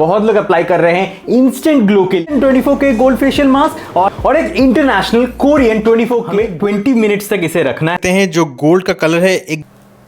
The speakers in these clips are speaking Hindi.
बहुत लोग अप्लाई कर रहे हैं इंस्टेंट ग्लो के लिए 24K गोल्ड फेशियल मास्क और एक इंटरनेशनल कोरियन 24K। हमें 20 मिनट्स तक इसे रखना हैं जो गोल्ड का कलर है एक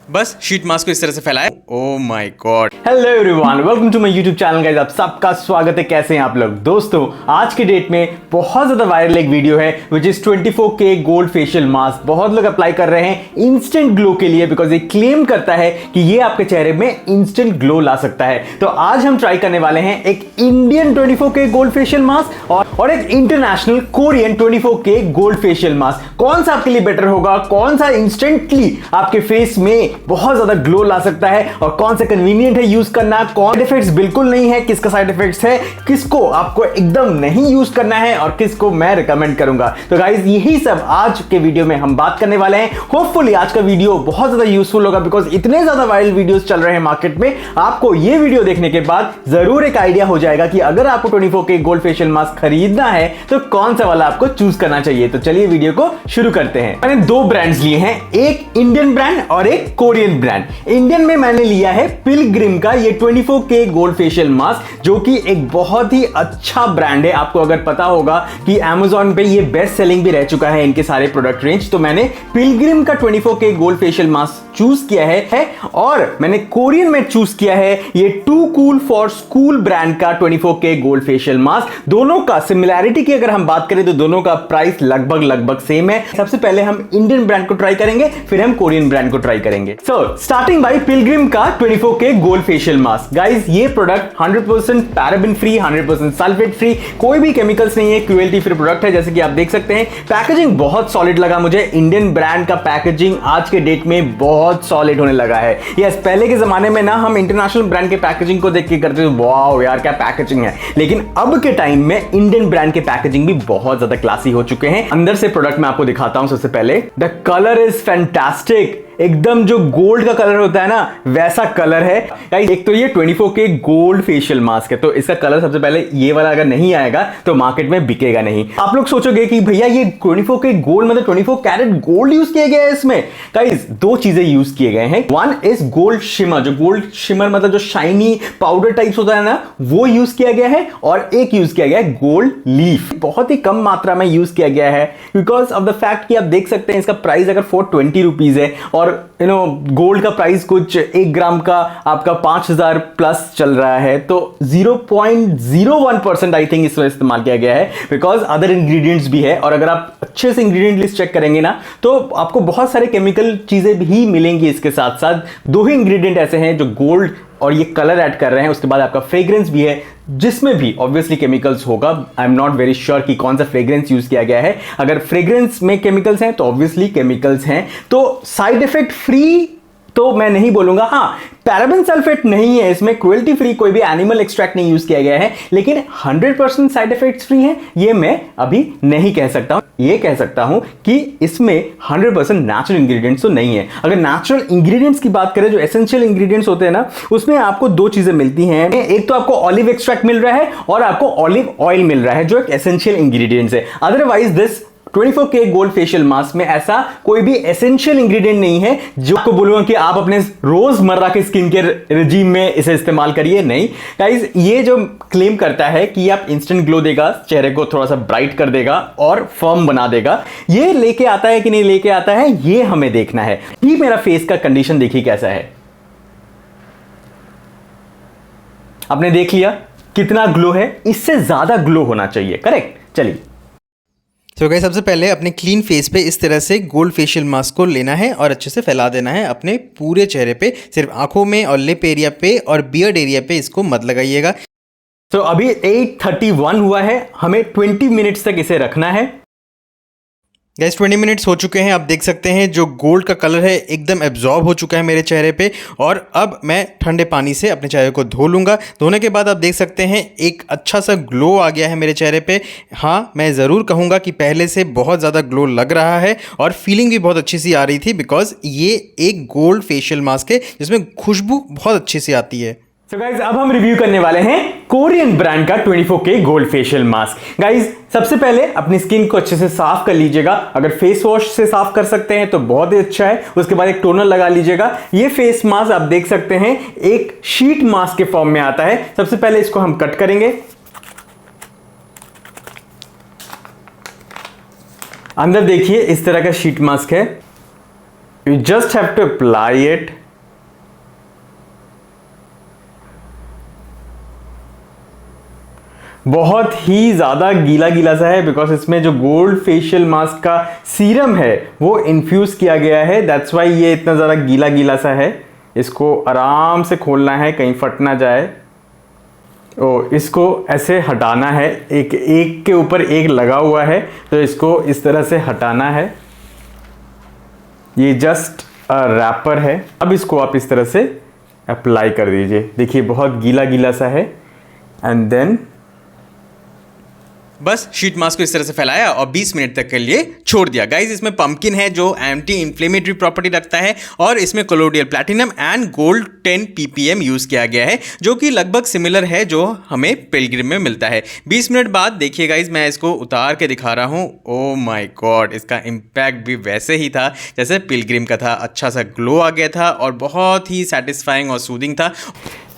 बस शीट मास्क को इस तरह से फैलाए। Oh my god. Hello everyone, welcome to my YouTube channel guys. आप सबका स्वागत है। कैसे हैं आप लोग? दोस्तों आज के डेट में बहुत ज्यादा वायरल एक वीडियो है which is 24K gold facial mask. बहुत लोग अप्लाई कर रहे हैं इंस्टेंट ग्लो के लिए बिकॉज ये क्लेम करता है कि ये आपके चेहरे में इंस्टेंट ग्लो ला सकता है। तो आज हम ट्राई करने वाले हैं एक Indian 24K gold facial mask और एक international Korean 24K gold facial mask. कौन सा आपके लिए बेटर होगा, कौन सा इंस्टेंटली आपके फेस में बहुत ज्यादा ग्लो ला सकता है और कौन सा कन्वीनियंट है यूज करना, कौन साइड इफेक्ट्स बिल्कुल नहीं है, किसका साइड इफेक्ट्स है, किसको आपको एकदम नहीं यूज करना है और किसको मैं रिकमेंड करूंगा। तो गाइस यही सब आज के वीडियो में हम बात करने वाले हैं। होपफुली आज का वीडियो बहुत ज्यादा यूजफुल होगा बिकॉज इतने ज्यादा वायरल वीडियोस चल रहे हैं मार्केट में। आपको ये वीडियो देखने के बाद जरूर एक आइडिया हो जाएगा कि अगर आपको 24K गोल्ड फेशियल मास्क खरीदना है तो कौन सा वाला आपको चूज करना चाहिए। तो चलिए वीडियो को शुरू करते हैं। मैंने दो ब्रांड्स लिए हैं, एक इंडियन ब्रांड और एक कोरियन ब्रांड। इंडियन में मैंने लिया है पिलग्रिम का ये 24K गोल्ड फेशियल मास्क जो कि एक बहुत ही अच्छा ब्रांड है। आपको अगर पता होगा कि Amazon पे ये बेस्ट सेलिंग भी रह चुका है इनके सारे प्रोडक्ट रेंज। तो मैंने पिलग्रिम का 24K gold facial mask choose किया है और मैंने कोरियन में चूज किया है ये too cool for school brand का 24K गोल्ड फेशियल मास्क। दोनों का सिमिलैरिटी की अगर हम बात करें तो दोनों का प्राइस लगभग सेम है। सबसे पहले हम इंडियन ब्रांड को ट्राई करेंगे, फिर हम कोरियन ब्रांड को ट्राई करेंगे। स्टार्टिंग बाय पिलग्रिम का 24K gold facial mask. Guys ये product 100% paraben free, 100% sulphate free, कोई भी केमिकल्स नहीं है, क्रुएल्टी फ्री प्रोडक्ट है जैसे कि आप देख सकते हैं। पैकेजिंग बहुत सॉलिड लगा मुझे। इंडियन ब्रांड का पैकेजिंग आज के डेट में बहुत सॉलिड होने लगा है। यस, पहले के जमाने में ना हम इंटरनेशनल ब्रांड के पैकेजिंग को देख के करते थे वाओ यार क्या पैकेजिंग है, लेकिन अब के टाइम में इंडियन ब्रांड के पैकेजिंग भी बहुत ज्यादा क्लासी हो चुके हैं। अंदर से प्रोडक्ट मैं आपको दिखाता हूं। सबसे पहले द कलर इज फैंटास्टिक, एकदम जो गोल्ड का कलर होता है ना वैसा कलर है। एक तो ये 24K गोल्ड फेशियल मास्क है तो इसका कलर सबसे पहले ये वाला अगर नहीं आएगा तो मार्केट में बिकेगा नहीं। आप लोग सोचोगे कि भैया ये 24K गोल्ड मतलब 24 कैरेट गोल्ड यूज किया गया है इसमें। गाइस दो चीजें यूज किए गए हैं। वन इज गोल्ड शिमर, जो गोल्ड शिमर मतलब जो शाइनी पाउडर टाइप्स होता है ना वो यूज किया गया है, और एक यूज किया गया है गोल्ड लीफ। बहुत ही कम मात्रा में यूज किया गया है बिकॉज ऑफ द फैक्ट कि आप देख सकते हैं इसका प्राइस अगर 420 रुपीज है और गोल्ड का प्राइस कुछ 1 ग्राम का आपका 5000 प्लस चल रहा है। तो 0.01% आई थिंक इसमें इस्तेमाल किया गया है बिकॉज अदर इंग्रेडिएंट्स भी है। और अगर आप अच्छे से इंग्रेडिएंट लिस्ट चेक करेंगे ना तो आपको बहुत सारे केमिकल चीजें भी मिलेंगी इसके साथ साथ। दो ही इंग्रेडिएंट ऐसे हैं जो गोल्ड और ये कलर ऐड कर रहे हैं। उसके बाद आपका फ्रेग्रेंस भी है जिसमें भी ऑब्वियसली केमिकल्स होगा। I am not very sure कि कौन सा फ्रेग्रेंस यूज किया गया है। अगर फ्रेग्रेंस में केमिकल्स हैं तो ऑब्वियसली केमिकल्स हैं। तो साइड इफेक्ट फ्री तो मैं नहीं बोलूंगा। हाँ, पैराबेन सल्फेट नहीं है इसमें, क्रुएल्टी फ्री, कोई भी एनिमल एक्सट्रैक्ट नहीं यूज किया गया है, लेकिन 100% साइड इफेक्ट्स फ्री है ये मैं अभी नहीं कह सकता हूं। ये कह सकता हूं कि इसमें 100% नेचुरल इंग्रेडिएंट्स तो नहीं है। अगर नेचुरल इंग्रेडिएंट्स की बात करें, जो एसेंशियल इंग्रेडिएंट्स होते हैं ना, उसमें आपको दो चीजें मिलती हैं। एक तो आपको ऑलिव एक्सट्रैक्ट मिल रहा है और आपको ऑलिव ऑयल मिल रहा है जो एक एसेंशियल इंग्रेडिएंट्स है। Otherwise this 24K gold facial mask में ऐसा कोई भी एसेंशियल इंग्रेडिएंट नहीं है जो आपको बोलूंगा कि आप अपने रोजमर्रा के स्किन केयर रेजिम में इसे इस्तेमाल करिए। नहीं गाइस, ये जो क्लेम करता है कि आप इंस्टेंट ग्लो देगा, चेहरे को थोड़ा सा ब्राइट कर देगा और फर्म बना देगा, ये लेके आता है कि नहीं लेके आता है ये हमें देखना है। ये मेरा फेस का कंडीशन देखिए कैसा है। आपने देख लिया कितना ग्लो है, इससे ज्यादा ग्लो होना चाहिए, करेक्ट। चलिए तो गाइस सबसे पहले अपने क्लीन फेस पे इस तरह से गोल्ड फेशियल मास्क को लेना है और अच्छे से फैला देना है अपने पूरे चेहरे पे। सिर्फ आंखों में और लिप एरिया पे और बियर्ड एरिया पे इसको मत लगाइएगा। तो अभी 8:31 हुआ है, हमें 20 मिनट्स तक इसे रखना है। गाइस 20 मिनट्स हो चुके हैं। आप देख सकते हैं जो गोल्ड का कलर है एकदम एब्जॉर्ब हो चुका है मेरे चेहरे पे। और अब मैं ठंडे पानी से अपने चेहरे को धो लूँगा। धोने के बाद आप देख सकते हैं एक अच्छा सा ग्लो आ गया है मेरे चेहरे पे। हाँ, मैं ज़रूर कहूँगा कि पहले से बहुत ज़्यादा ग्लो लग रहा है और फीलिंग भी बहुत अच्छी सी आ रही थी बिकॉज ये एक गोल्ड फेशियल मास्क है जिसमें खुशबू बहुत अच्छी सी आती है। So guys, अब हम रिव्यू करने वाले हैं कोरियन ब्रांड का 24K gold facial mask. Guys सबसे पहले अपनी स्किन को अच्छे से साफ कर लीजिएगा। अगर फेस वॉश से साफ कर सकते हैं तो बहुत ही अच्छा है। उसके बाद एक टोनर लगा लीजिएगा। ये फेस मास्क आप देख सकते हैं एक शीट मास्क के फॉर्म में आता है। सबसे पहले इसको हम कट करेंगे। अंदर देखिए इस तरह का शीट मास्क है। You just have to apply it. बहुत ही ज़्यादा गीला गीला सा है बिकॉज इसमें जो गोल्ड फेशियल मास्क का सीरम है वो इन्फ्यूज़ किया गया है। दैट्स वाई ये इतना ज़्यादा गीला गीला सा है। इसको आराम से खोलना है, कहीं फट ना जाए। इसको ऐसे हटाना है। एक के ऊपर एक लगा हुआ है तो इसको इस तरह से हटाना है। ये जस्ट रैपर है। अब इसको आप इस तरह से अप्लाई कर दीजिए। देखिए बहुत गीला गीला सा है। एंड देन बस शीट मास्क को इस तरह से फैलाया और 20 मिनट तक के लिए छोड़ दिया। गाइज इसमें पंपकिन है जो एंटी इन्फ्लेमेटरी प्रॉपर्टी रखता है और इसमें colloidal platinum and gold 10 ppm use किया गया है जो कि लगभग सिमिलर है जो हमें पिलग्रिम में मिलता है। 20 मिनट बाद देखिए गाइज मैं इसको उतार के दिखा रहा हूँ। ओ माय गॉड, इसका इम्पैक्ट भी वैसे ही था जैसे पिलग्रिम का था। अच्छा सा ग्लो आ गया था और बहुत ही सेटिस्फाइंग और सूदिंग था।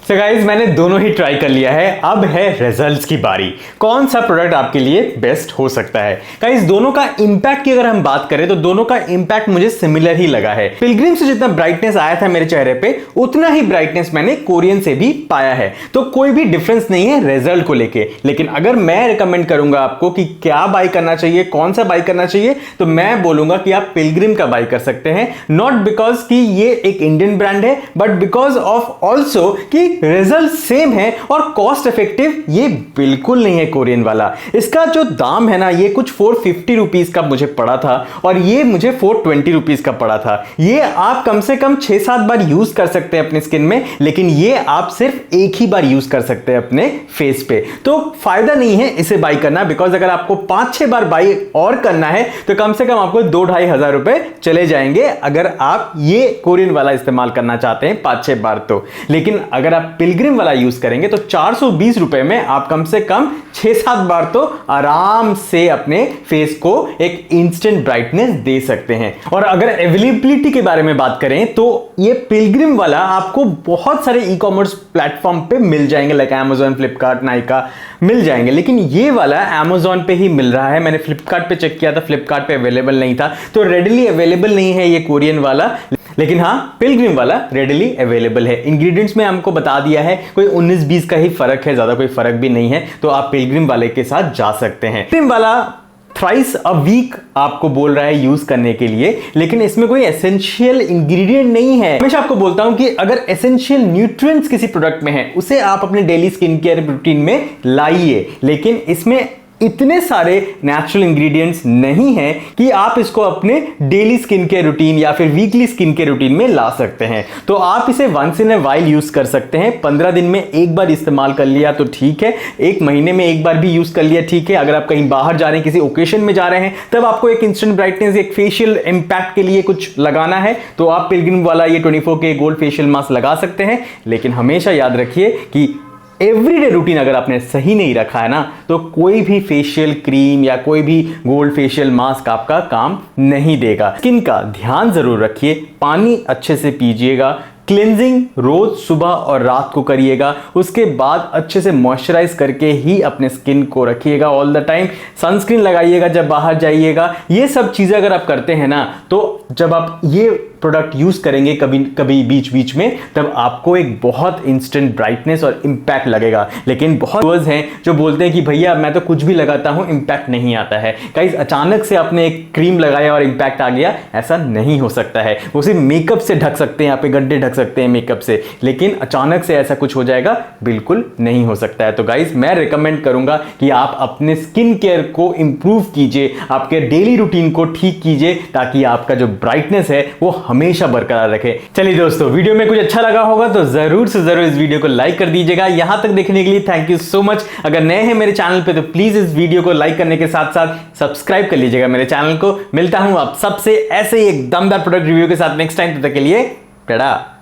तो गाइज मैंने दोनों ही ट्राई कर लिया है। अब है रिजल्ट्स की बारी। कौन सा प्रोडक्ट आपके लिए बेस्ट हो सकता है। गाइज दोनों का इंपैक्ट की अगर हम बात करें तो दोनों का इंपैक्ट मुझे सिमिलर ही लगा है। पिलग्रिम से जितना ब्राइटनेस आया था मेरे चेहरे पे उतना ही ब्राइटनेस मैंने कोरियन से भी पाया है। तो कोई भी डिफरेंस नहीं है रिजल्ट को लेके। लेकिन अगर मैं रिकमेंड करूंगा आपको कि क्या बाय करना चाहिए, कौन सा बाय करना चाहिए, तो मैं बोलूंगा कि आप पिलग्रिम का बाय कर सकते हैं। नॉट बिकॉज कि ये एक इंडियन ब्रांड है बट बिकॉज ऑफ ऑल्सो कि रिजल्ट सेम है और कॉस्ट इफेक्टिव ये बिल्कुल नहीं है कोरियन वाला। इसका जो दाम है ना ये कुछ 450 रुपीज का मुझे पड़ा था और ये मुझे 420 रुपीज का पड़ा था। ये आप कम से कम 6-7 बार यूज कर सकते हैं अपनी स्किन में, लेकिन ये आप सिर्फ एक ही बार यूज कर सकते हैं अपने फेस पे। तो फायदा नहीं है इसे बाई करना बिकॉज अगर आपको 5-6 बार बाई और करना है तो कम से कम आपको 2-2.5 हजार रुपए चले जाएंगे अगर आप ये कोरियन वाला इस्तेमाल करना चाहते हैं 5-6 बार तो। लेकिन अगर आप पिलग्रिम वाला यूज करेंगे तो 420 रुपए में आप कम से कम 6-7 बार तो आराम से अपने फेस को एक इंस्टेंट ब्राइटनेस दे सकते हैं। और अगर अवेलेबिलिटी के बारे में बात करें तो ये पिलग्रिम वाला आपको बहुत सारे ई कॉमर्स प्लेटफॉर्म पे मिल जाएंगे लाइक Amazon, फ्लिपकार्ट, नाइका मिल जाएंगे। लेकिन ये वाला Amazon पे ही मिल रहा है। मैंने फ्लिपकार्ट पे चेक किया था, फ्लिपकार्ट पे अवेलेबल नहीं था। तो रेडिली अवेलेबल नहीं है ये कोरियन वाला, लेकिन हाँ पिलग्रिम वाला रेडिली अवेलेबल है। इंग्रेडिएंट्स में हमको बता दिया है, कोई 19-20 का ही फर्क है, ज्यादा कोई फर्क भी नहीं है। तो आप पिलग्रिम वाले के साथ जा सकते हैं। पिलग्रिम वाला थ्राइस अ वीक आपको बोल रहा है यूज करने के लिए, लेकिन इसमें कोई एसेंशियल इंग्रेडिएंट नहीं है। हमेशा आपको बोलता हूं कि अगर एसेंशियल न्यूट्रिएंट्स किसी प्रोडक्ट में है उसे आप अपने डेली स्किन केयर रूटीन में लाइए, लेकिन इसमें इतने सारे नेचुरल इंग्रेडिएंट्स नहीं हैं कि आप इसको अपने डेली स्किन केयर रूटीन या फिर वीकली स्किन केयर रूटीन में ला सकते हैं। तो आप इसे once in a while use कर सकते हैं। 15 दिन में एक बार इस्तेमाल कर लिया तो ठीक है, 1 महीने में एक बार भी यूज कर लिया ठीक है। अगर आप कहीं बाहर जा रहे हैं, किसी ओकेशन में जा रहे हैं, तब आपको एक इंस्टेंट ब्राइटनेस, एक फेशियल इंपैक्ट के लिए कुछ लगाना है तो आप पिलग्रिम वाला ये 24K गोल्ड फेशियल मास्क लगा सकते हैं। लेकिन हमेशा याद रखिए कि एवरीडे रूटीन अगर आपने सही नहीं रखा है ना तो कोई भी फेशियल क्रीम या कोई भी गोल्ड फेशियल मास्क आपका काम नहीं देगा। स्किन का ध्यान जरूर रखिए, पानी अच्छे से पीजिएगा, क्लेंजिंग रोज सुबह और रात को करिएगा, उसके बाद अच्छे से मॉइस्चराइज करके ही अपने स्किन को रखिएगा ऑल द टाइम। सनस्क्रीन लगाइएगा जब बाहर जाइएगा। ये सब चीजें अगर आप करते हैं ना तो जब आप ये प्रोडक्ट यूज करेंगे कभी कभी बीच बीच में, तब आपको एक बहुत इंस्टेंट ब्राइटनेस और इंपैक्ट लगेगा। लेकिन बहुत व्यूअर्स हैं जो बोलते हैं कि भैया मैं तो कुछ भी लगाता हूं इंपैक्ट नहीं आता है। गाइस अचानक से आपने एक क्रीम लगाया और इंपैक्ट आ गया, ऐसा नहीं हो सकता है। वो सिर्फ मेकअप से ढक सकते हैं, यहाँ पे गड्ढे ढक सकते हैं मेकअप से, लेकिन अचानक से ऐसा कुछ हो जाएगा बिल्कुल नहीं हो सकता है। तो गाइस मैं रिकमेंड करूंगा कि आप अपने स्किन केयर को इंप्रूव कीजिए, आपके डेली रूटीन को ठीक कीजिए ताकि आपका जो ब्राइटनेस है वो हमेशा बरकरार रखे। चलिए दोस्तों, वीडियो में कुछ अच्छा लगा होगा तो जरूर से जरूर इस वीडियो को लाइक कर दीजिएगा। यहां तक देखने के लिए थैंक यू सो मच। अगर नए हैं मेरे चैनल पे तो प्लीज इस वीडियो को लाइक करने के साथ साथ सब्सक्राइब कर लीजिएगा मेरे चैनल को। मिलता हूं आप सबसे ऐसे ही एक दमदार प्रोडक्ट रिव्यू के साथ नेक्स्ट टाइम। तब तक के लिए टाटा।